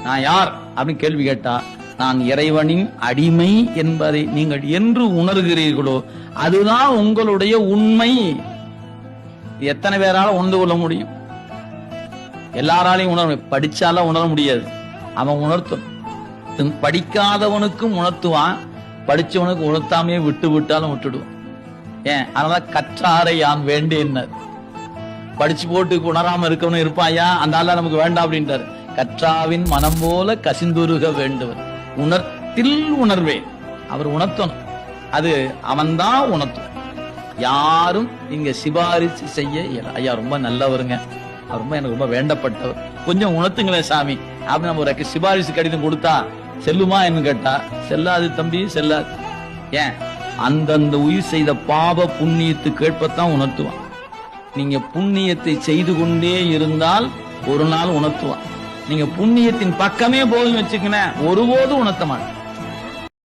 நான் யார் அப்படின்னு கேள்வி கேட்டா, நான் இறைவனின் அடிமை என்பதை நீங்கள் என்று உணர்கிறீர்களோ அதுதான் உங்களுடைய உண்மை. எத்தனை பேரால உணர்ந்து கொள்ள முடியும்? எல்லாராலையும் உணர, படிச்சால உணர முடியாது. அவன் உணர்த்தும். படிக்காதவனுக்கும் உணர்த்துவான், படிச்சவனுக்கு உணர்த்தாமே விட்டு விட்டாலும் விட்டுடுவான். ஏன்? அதனால கற்றாரை யான் வேண்டேன். படிச்சு போட்டு உணராம இருக்கவனும் இருப்பாயா, அந்த ஆள நமக்கு வேண்டாம் அப்படின்றாரு. கற்றாவின் மனம் போல கசிந்துருக வேண்டுவர், உணர்த்தில் உணர்வேன். அவர் உணர்த்தணும், அது அவன்தான் உணர்த்தும். யாரும் இங்க சிபாரிசு செய்ய இயல. ஐயா ரொம்ப நல்லவருங்க, அவர் ரொம்ப எனக்கு ரொம்ப வேண்டப்பட்டவர், கொஞ்சம் உணர்த்துங்களேன் சாமி அப்படின்னு நம்ம ஒரு சிபாரிசு கடிதம் கொடுத்தா செல்லுமா என்று கேட்டா, செல்லாது தம்பி, செல்லாது. ஏன்? அந்தந்த உயிர் செய்த பாவ புண்ணியத்து கேட்பத்தான் உணர்த்துவான். நீங்க புண்ணியத்தை செய்து கொண்டே இருந்தால் ஒரு நாள் உணர்த்துவான். நீங்க புண்ணியத்தின் பக்கமே போதும் வச்சுக்கணும், ஒருபோதும் உணர்த்த மாட்டேன்.